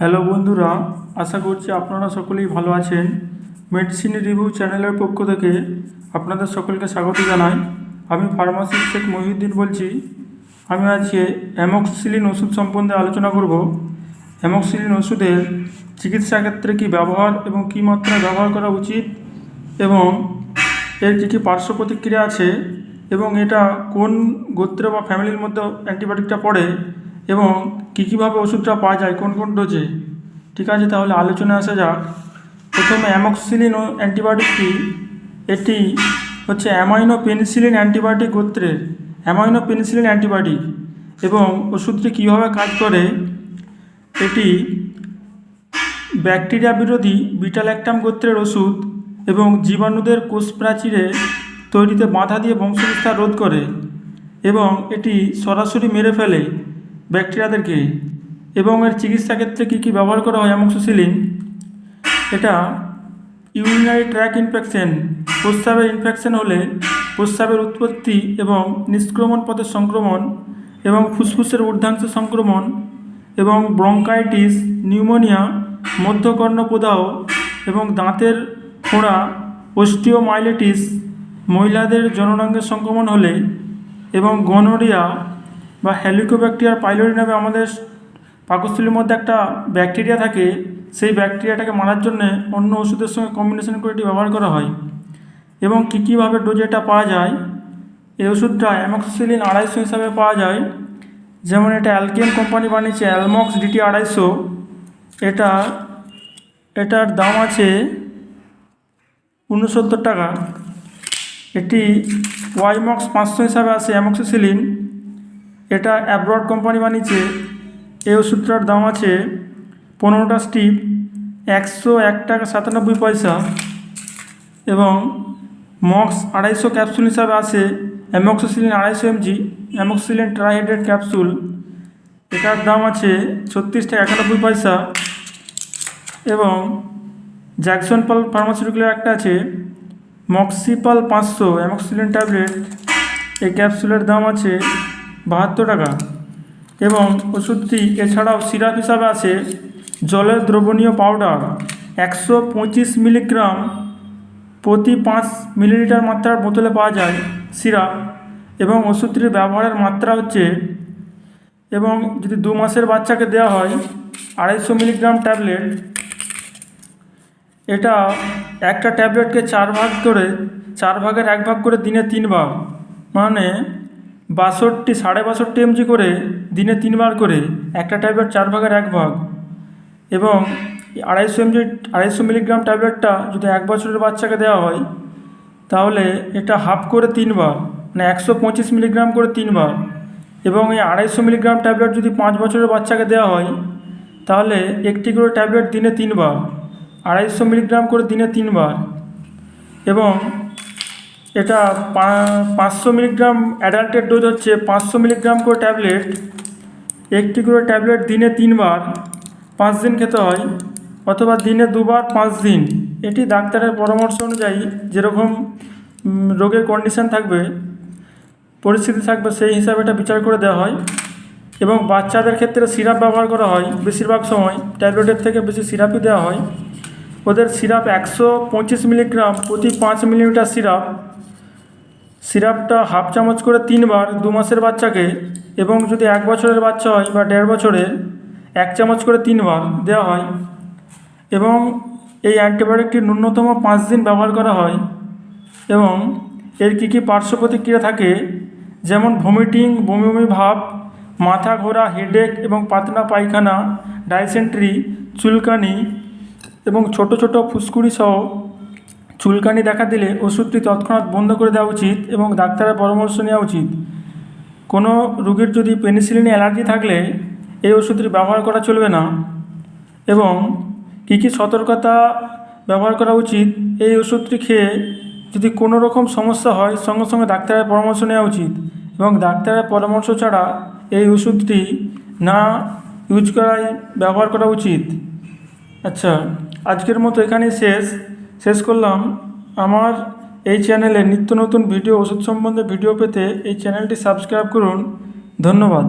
Hello বন্ধুরা, আশা করছি আপনারা সকলেই ভালো আছেন। মেডিসিন রিভিউ চ্যানেলের পক্ষ থেকে আপনাদের সকলকে স্বাগত জানাই। আমি ফার্মাসিস্ট শেখ মহিউদ্দিন বলছি। আমি আজকে অ্যামক্সিসিলিন ওষুধ সম্বন্ধে আলোচনা করব। অ্যামক্সিসিলিন ওষুধের চিকিৎসা ক্ষেত্রে কী ব্যবহার এবং কী মাত্রায় ব্যবহার করা উচিত এবং এর কী কী পার্শ্ব প্রতিক্রিয়া আছে এবং এটা কোন গোত্র বা ফ্যামিলির মধ্যে অ্যান্টিবায়োটিকটা পড়ে এবং কীভাবে ওষুধটা পাওয়া যায় কোন কোন ডোজে। ঠিক আছে, তাহলে আলোচনায় আসা যাক। প্রথমে অ্যামক্সিসিলিন অ্যান্টিবায়োটিকটি এটি হচ্ছে অ্যামাইনো পেনিসিলিন অ্যান্টিবায়োটিক গোত্রের অ্যামাইনো পেনিসিলিন অ্যান্টিবায়োটিক এবং ওষুধটি কীভাবে কাজ করে, এটি ব্যাকটেরিয়া বিরোধী বিটা ল্যাকটাম গোত্রের ওষুধ এবং জীবাণুদের কোষ প্রাচীরে তৈরিতে বাধা দিয়ে বংশবিস্তার রোধ করে এবং এটি সরাসরি মেরে ফেলে ব্যাকটেরিয়াদেরকে। এবং এর চিকিৎসা ক্ষেত্রে কী কী ব্যবহার করা হয় অ্যামক্সিসিলিন, এটা ইউরিনারি ট্র্যাক ইনফেকশন, প্রস্রাবের ইনফেকশন হলে প্রস্রাবের উৎপত্তি এবং নিষ্ক্রমণ পথের সংক্রমণ এবং ফুসফুসের ঊর্ধ্বাংশ সংক্রমণ এবং ব্রঙ্কাইটিস, নিউমোনিয়া, মধ্যকর্ণ প্রদাহ এবং দাঁতের ফোঁড়া, অস্টিওমাইলিটিস, মহিলাদের জননাঙ্গের সংক্রমণ হলে এবং গনোরিয়া বা হেলিকোব্যাক্টেরিয়া পাইলোরি নামে আমাদের পাকস্থলীর মধ্যে একটা ব্যাকটেরিয়া থাকে, সেই ব্যাকটেরিয়াটাকে মারার জন্য অন্য ওষুধের সঙ্গে কম্বিনেশন করে এটি ব্যবহার করা হয়। এবং কীভাবে ডোজে এটা পাওয়া যায়, এই ওষুধটা অ্যামক্সিসিলিন 250 হিসাবে পাওয়া যায়। যেমন এটা অ্যালকেন কোম্পানি বানিয়েছে অ্যালমক্স ডিটি 250, এটার দাম আছে 69 টাকা। এটি ওয়াইমক্স 500 হিসাবে আসে অ্যামক্সিসিলিন, এটা অ্যাব্রড কোম্পানি বানিয়েছে। এই ওষুধটার দাম আছে 15টা স্ট্রিপ 101 টাকা 97 পয়সা। এবং মক্স 250 ক্যাপসুল হিসাবে আসে amoxicillin 250 mg amoxicillin trihydrate capsule, এটার দাম আছে 36 টাকা 91 পয়সা। এবং জ্যাকসন পাল ফার্মাসিউটিক্যালের একটা আছে মক্সিপাল 500 অ্যামক্সিসিলিন ট্যাবলেট, এই ক্যাপসুলের দাম আছে 72 টাকা। এবং ওষুধটি এছাড়াও সিরাপ হিসাবে আছে জলের দ্রবণীয় পাউডার 125 মিলিগ্রাম প্রতি 5 মিলিলিটার মাত্রার বোতলে পাওয়া যায় সিরাপ। এবং ওষুধটির ব্যবহারের মাত্রা হচ্ছে, এবং যদি 2 মাসের বাচ্চাকে দেওয়া হয় 250 মিলিগ্রাম ট্যাবলেট, এটা একটা ট্যাবলেটকে 4 ভাগ করে 4 ভাগের 1 ভাগ করে দিনে 3 বার, মানে 62 mg করে দিনে 3 বার করে একটা ট্যাবলেট 4 ভাগের 1 ভাগ। এবং 250 মিলিগ্রাম ট্যাবলেটটা যদি 1 বছরের বাচ্চাকে দেওয়া হয় তাহলে এটা হাফ করে 3 বার, মানে 125 মিলিগ্রাম করে 3 বার। এবং এই 250 মিলিগ্রাম ট্যাবলেট যদি 5 বছরের বাচ্চাকে দেওয়া হয় তাহলে একটি করে ট্যাবলেট দিনে 3 বার, 250 মিলিগ্রাম করে দিনে 3 বার। এবং এটা 500 মিলিগ্রাম অ্যাডাল্টের ডোজ হচ্ছে 500 মিলিগ্রাম করে ট্যাবলেট, একটি করে ট্যাবলেট দিনে 3 বার 5 দিন খেতে হয়, অথবা দিনে 2 বার 5 দিন। এটি ডাক্তারের পরামর্শ অনুযায়ী যেরকম রোগের কন্ডিশন থাকবে, পরিস্থিতি থাকবে, সেই হিসাবে এটা বিচার করে দেওয়া হয়। এবং বাচ্চাদের ক্ষেত্রে সিরাপ ব্যবহার করা হয়, বেশিরভাগ সময় ট্যাবলেটের থেকে বেশি সিরাপই দেওয়া হয়। ওদের সিরাপ 125 মিলিগ্রাম প্রতি 5 মিলিলিটার সিরাপটা হাফ চামচ করে 3 বার 2 মাসের বাচ্চাকে, এবং যদি 1 বছরের বাচ্চা হয় বা 1.5 বছরের 1 চামচ করে 3 বার দেওয়া হয়। এবং এই অ্যান্টিবায়োটিকটি ন্যূনতম 5 দিন ব্যবহার করা হয়। এবং এর কী কী পার্শ্ব প্রতিক্রিয়া থাকে, যেমন ভমিটিং, বমি বমি ভাব, মাথা ঘোরা, হেডেক এবং পাতলা পায়খানা, ডাইসেন্ট্রি, চুলকানি এবং ছোট ছোট ফুসকুড়ি সহ চুলকানি দেখা দিলে ওষুধটি তৎক্ষণাৎ বন্ধ করে দেওয়া উচিত এবং ডাক্তারের পরামর্শ নেওয়া উচিত। কোনো রোগীর যদি পেনিসিলিনে অ্যালার্জি থাকলে এই ওষুধটি ব্যবহার করা চলবে না। এবং কী কী সতর্কতা ব্যবহার করা উচিত, এই ওষুধটি খেয়ে যদি কোনো রকম সমস্যা হয় সঙ্গে সঙ্গে ডাক্তারের পরামর্শ নেওয়া উচিত এবং ডাক্তারের পরামর্শ ছাড়া এই ওষুধটি না ইউজ করাই ব্যবহার করা উচিত। আচ্ছা, আজকের মতো এখানেই শেষ করলাম। আমার এই চ্যানেলে নিত্য নতুন ভিডিও ওষুধ সম্বন্ধে ভিডিও পেতে এই চ্যানেলটি সাবস্ক্রাইব করুন। ধন্যবাদ।